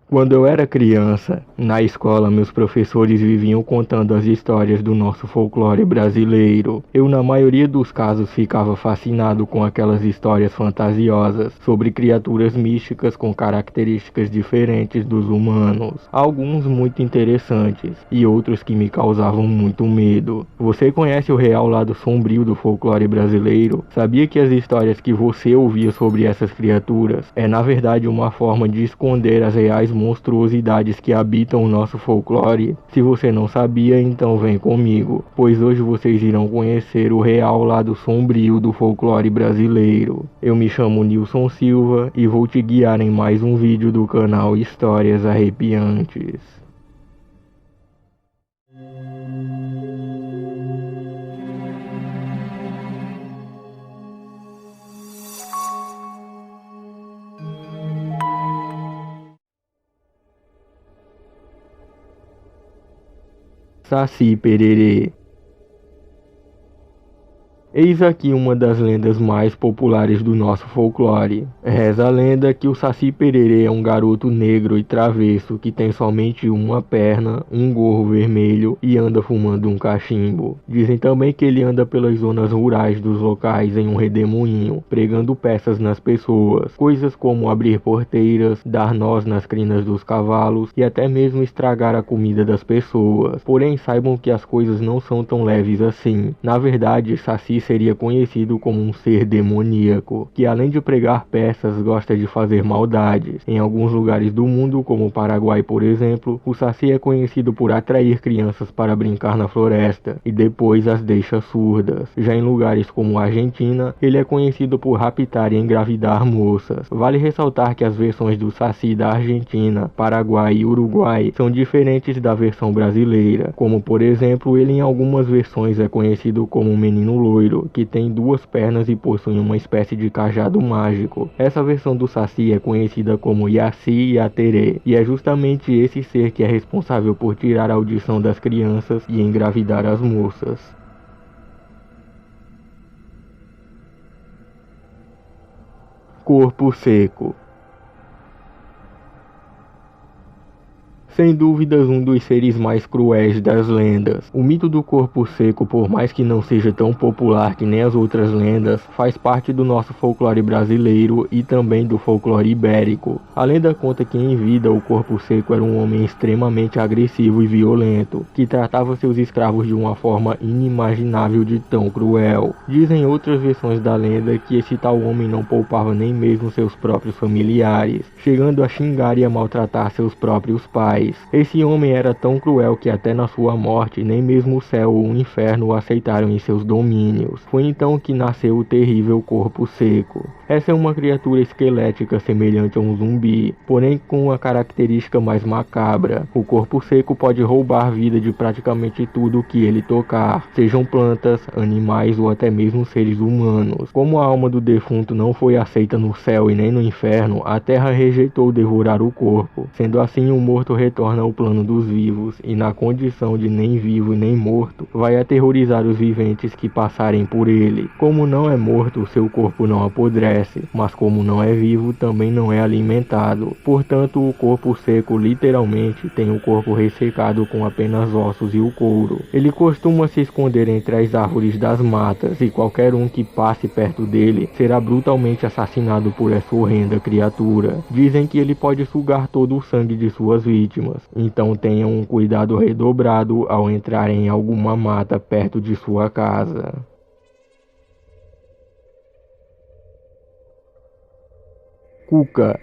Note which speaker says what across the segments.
Speaker 1: Quando eu era criança, na escola meus professores viviam contando as histórias do nosso folclore brasileiro. Eu, na maioria dos casos, ficava fascinado com aquelas histórias fantasiosas sobre criaturas místicas com características diferentes dos humanos. Alguns muito interessantes e outros que me causavam muito medo. Você conhece o real lado sombrio do folclore brasileiro? Sabia que as histórias que você ouvia sobre essas criaturas é na verdade uma forma de esconder as reais monstruosidades que habitam o nosso folclore? Se você não sabia, então vem comigo, pois hoje vocês irão conhecer o real lado sombrio do folclore brasileiro. Eu me chamo Nilson Silva e vou te guiar em mais um vídeo do canal Histórias Arrepiantes. Saci Pererê. Eis aqui uma das lendas mais populares do nosso folclore. Reza a lenda que o Saci Pererê é um garoto negro e travesso que tem somente uma perna, um gorro vermelho e anda fumando um cachimbo. Dizem também que ele anda pelas zonas rurais dos locais em um redemoinho, pregando peças nas pessoas, coisas como abrir porteiras, dar nós nas crinas dos cavalos e até mesmo estragar a comida das pessoas. Porém, saibam que as coisas não são tão leves assim. Na verdade, Saci seria conhecido como um ser demoníaco, que além de pregar peças, gosta de fazer maldades. Em alguns lugares do mundo, como o Paraguai por exemplo, o Saci é conhecido por atrair crianças para brincar na floresta, e depois as deixa surdas. Já em lugares como a Argentina, ele é conhecido por raptar e engravidar moças. Vale ressaltar que as versões do Saci da Argentina, Paraguai e Uruguai são diferentes da versão brasileira, como por exemplo, ele em algumas versões é conhecido como um menino loiro, que tem duas pernas e possui uma espécie de cajado mágico. Essa versão do Saci é conhecida como Yaci Yaterê, e é justamente esse ser que é responsável por tirar a audição das crianças e engravidar as moças. Corpo Seco. Sem dúvidas, um dos seres mais cruéis das lendas. O mito do corpo seco, por mais que não seja tão popular que nem as outras lendas, faz parte do nosso folclore brasileiro e também do folclore ibérico. A lenda conta que em vida o corpo seco era um homem extremamente agressivo e violento, que tratava seus escravos de uma forma inimaginável de tão cruel. Dizem outras versões da lenda que esse tal homem não poupava nem mesmo seus próprios familiares, chegando a xingar e a maltratar seus próprios pais. Esse homem era tão cruel que até na sua morte nem mesmo o céu ou o inferno o aceitaram em seus domínios. Foi então que nasceu o terrível corpo seco. Essa é uma criatura esquelética semelhante a um zumbi, porém com uma característica mais macabra. O corpo seco pode roubar a vida de praticamente tudo que ele tocar, sejam plantas, animais ou até mesmo seres humanos. Como a alma do defunto não foi aceita no céu e nem no inferno, a terra rejeitou devorar o corpo. Sendo assim, o morto retorna ao plano dos vivos e, na condição de nem vivo e nem morto, vai aterrorizar os viventes que passarem por ele. Como não é morto, seu corpo não apodrece, mas como não é vivo, também não é alimentado. Portanto, o corpo seco literalmente tem o corpo ressecado com apenas ossos e o couro. Ele costuma se esconder entre as árvores das matas e qualquer um que passe perto dele será brutalmente assassinado por essa horrenda criatura. Dizem que ele pode sugar todo o sangue de suas vítimas, então tenham um cuidado redobrado ao entrar em alguma mata perto de sua casa. Cuca.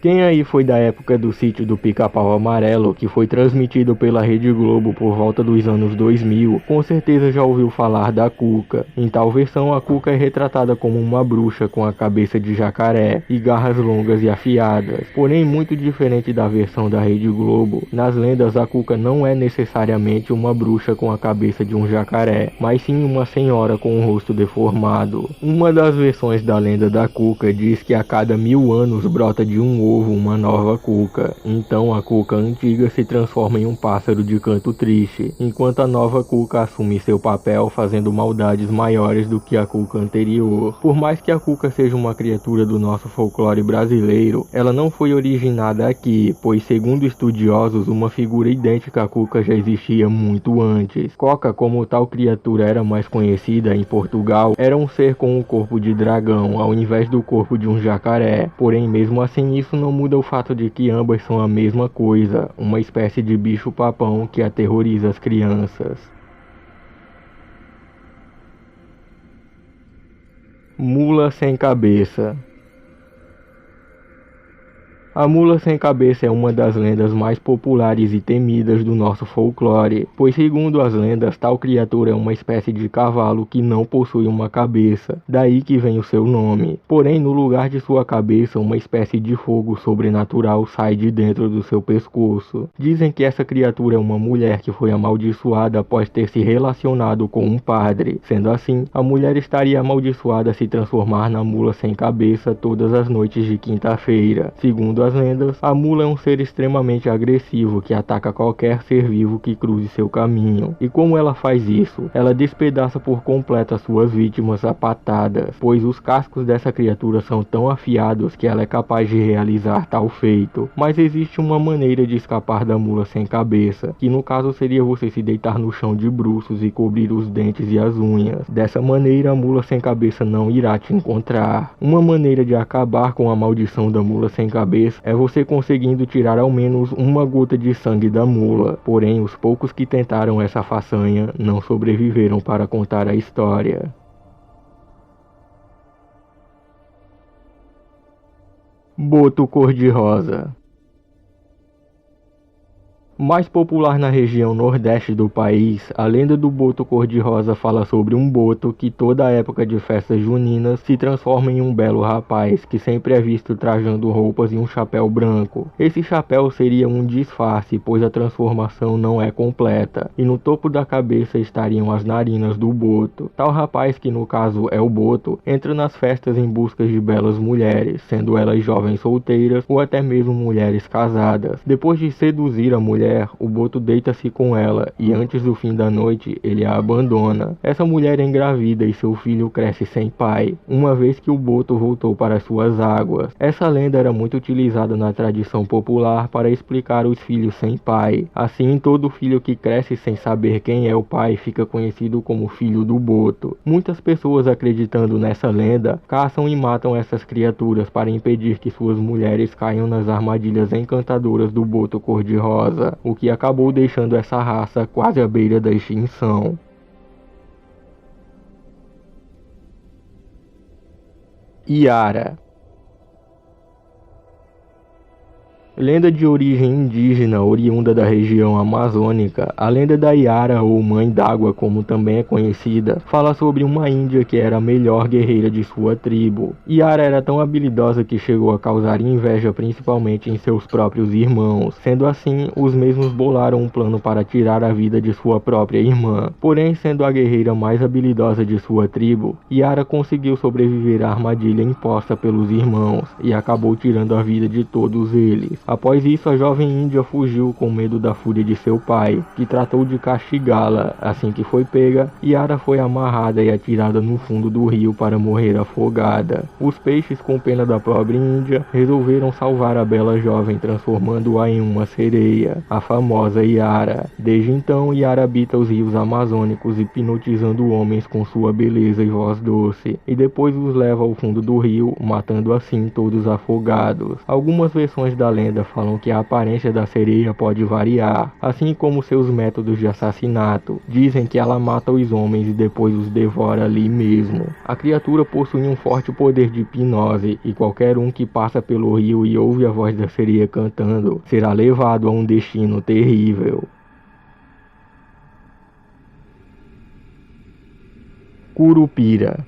Speaker 1: Quem aí foi da época do Sítio do Pica-Pau Amarelo, que foi transmitido pela Rede Globo por volta dos anos 2000, com certeza já ouviu falar da Cuca. Em tal versão, a Cuca é retratada como uma bruxa com a cabeça de jacaré e garras longas e afiadas. Porém, muito diferente da versão da Rede Globo, nas lendas a Cuca não é necessariamente uma bruxa com a cabeça de um jacaré, mas sim uma senhora com um rosto deformado. Uma das versões da lenda da Cuca diz que a cada 1000 anos brota de um ovo uma nova cuca. Então a cuca antiga se transforma em um pássaro de canto triste, enquanto a nova cuca assume seu papel fazendo maldades maiores do que a cuca anterior. Por mais que a cuca seja uma criatura do nosso folclore brasileiro, ela não foi originada aqui, pois segundo estudiosos, uma figura idêntica à cuca já existia muito antes. Coca, como tal criatura era mais conhecida em Portugal, era um ser com um corpo de dragão, ao invés do corpo de um jacaré. Porém, mesmo assim, isso não muda o fato de que ambas são a mesma coisa, uma espécie de bicho-papão que aterroriza as crianças. Mula sem cabeça. A mula sem cabeça é uma das lendas mais populares e temidas do nosso folclore, pois segundo as lendas, tal criatura é uma espécie de cavalo que não possui uma cabeça, daí que vem o seu nome. Porém, no lugar de sua cabeça, uma espécie de fogo sobrenatural sai de dentro do seu pescoço. Dizem que essa criatura é uma mulher que foi amaldiçoada após ter se relacionado com um padre. Sendo assim, a mulher estaria amaldiçoada a se transformar na mula sem cabeça todas as noites de quinta-feira. Segundo as lendas, a mula é um ser extremamente agressivo que ataca qualquer ser vivo que cruze seu caminho. E como ela faz isso? Ela despedaça por completo as suas vítimas a patadas, pois os cascos dessa criatura são tão afiados que ela é capaz de realizar tal feito. Mas existe uma maneira de escapar da mula sem cabeça, que no caso seria você se deitar no chão de bruços e cobrir os dentes e as unhas. Dessa maneira, a mula sem cabeça não irá te encontrar. Uma maneira de acabar com a maldição da mula sem cabeça é você conseguindo tirar ao menos uma gota de sangue da mula. Porém, os poucos que tentaram essa façanha não sobreviveram para contar a história. Boto cor-de-rosa. Mais popular na região nordeste do país, a lenda do boto cor-de-rosa fala sobre um boto que toda época de festas juninas se transforma em um belo rapaz que sempre é visto trajando roupas e um chapéu branco. Esse chapéu seria um disfarce, pois a transformação não é completa, e no topo da cabeça estariam as narinas do boto. Tal rapaz, que no caso é o boto, entra nas festas em busca de belas mulheres, sendo elas jovens solteiras ou até mesmo mulheres casadas. Depois de seduzir a mulher, o boto deita-se com ela e antes do fim da noite ele a abandona. Essa mulher é engravida e seu filho cresce sem pai, uma vez que o boto voltou para suas águas. Essa lenda era muito utilizada na tradição popular para explicar os filhos sem pai. Assim, todo filho que cresce sem saber quem é o pai fica conhecido como filho do boto. Muitas pessoas, acreditando nessa lenda, caçam e matam essas criaturas para impedir que suas mulheres caiam nas armadilhas encantadoras do boto cor-de-rosa, o que acabou deixando essa raça quase à beira da extinção. Iara. Lenda de origem indígena oriunda da região amazônica, a lenda da Iara, ou Mãe d'Água como também é conhecida, fala sobre uma índia que era a melhor guerreira de sua tribo. Iara era tão habilidosa que chegou a causar inveja principalmente em seus próprios irmãos. Sendo assim, os mesmos bolaram um plano para tirar a vida de sua própria irmã. Porém, sendo a guerreira mais habilidosa de sua tribo, Iara conseguiu sobreviver à armadilha imposta pelos irmãos e acabou tirando a vida de todos eles. Após isso, a jovem índia fugiu com medo da fúria de seu pai, que tratou de castigá-la. Assim que foi pega, Iara foi amarrada e atirada no fundo do rio para morrer afogada. Os peixes, com pena da pobre índia, resolveram salvar a bela jovem, transformando-a em uma sereia, a famosa Iara. Desde então, Iara habita os rios amazônicos, hipnotizando homens com sua beleza e voz doce, e depois os leva ao fundo do rio, matando assim todos afogados. Algumas versões da lenda falam que a aparência da sereia pode variar, assim como seus métodos de assassinato. Dizem que ela mata os homens e depois os devora ali mesmo. A criatura possui um forte poder de hipnose e qualquer um que passa pelo rio e ouve a voz da sereia cantando será levado a um destino terrível. Curupira.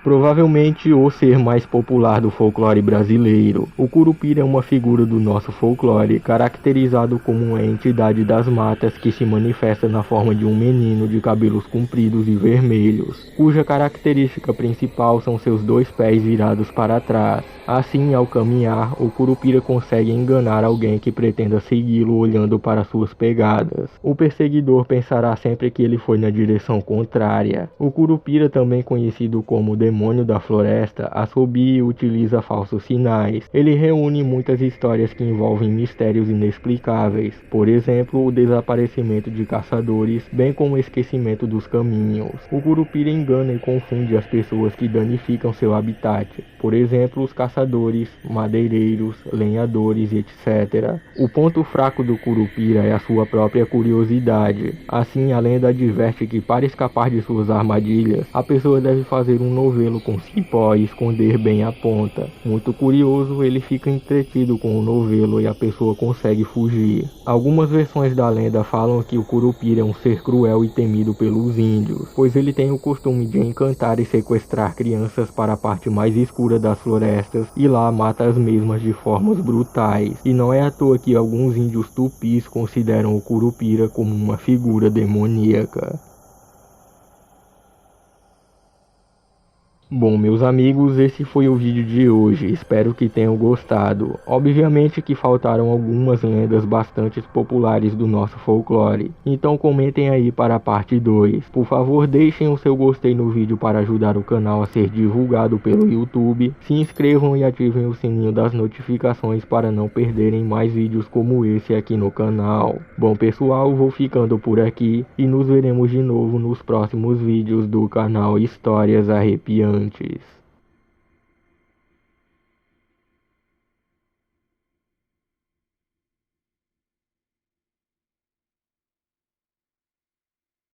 Speaker 1: Provavelmente o ser mais popular do folclore brasileiro. O Curupira é uma figura do nosso folclore, caracterizado como uma entidade das matas que se manifesta na forma de um menino de cabelos compridos e vermelhos, cuja característica principal são seus 2 pés virados para trás. Assim, ao caminhar, o Curupira consegue enganar alguém que pretenda segui-lo olhando para suas pegadas. O perseguidor pensará sempre que ele foi na direção contrária. O Curupira, também conhecido como demônio da floresta, assobia e utiliza falsos sinais. Ele reúne muitas histórias que envolvem mistérios inexplicáveis, por exemplo, o desaparecimento de caçadores, bem como o esquecimento dos caminhos. O Curupira engana e confunde as pessoas que danificam seu habitat, por exemplo, os caçadores, madeireiros, lenhadores, etc. O ponto fraco do Curupira é a sua própria curiosidade. Assim, a lenda adverte que para escapar de suas armadilhas, a pessoa deve fazer um novelo com cipó e esconder bem a ponta. Muito curioso, ele fica entretido com o novelo e a pessoa consegue fugir. Algumas versões da lenda falam que o Curupira é um ser cruel e temido pelos índios, pois ele tem o costume de encantar e sequestrar crianças para a parte mais escura das florestas e lá mata as mesmas de formas brutais. E não é à toa que alguns índios tupis consideram o Curupira como uma figura demoníaca. Bom, meus amigos, esse foi o vídeo de hoje, espero que tenham gostado. Obviamente que faltaram algumas lendas bastante populares do nosso folclore, então comentem aí para a parte 2. Por favor, deixem o seu gostei no vídeo para ajudar o canal a ser divulgado pelo YouTube. Se inscrevam e ativem o sininho das notificações para não perderem mais vídeos como esse aqui no canal. Bom pessoal, vou ficando por aqui e nos veremos de novo nos próximos vídeos do canal Histórias Arrepiantes.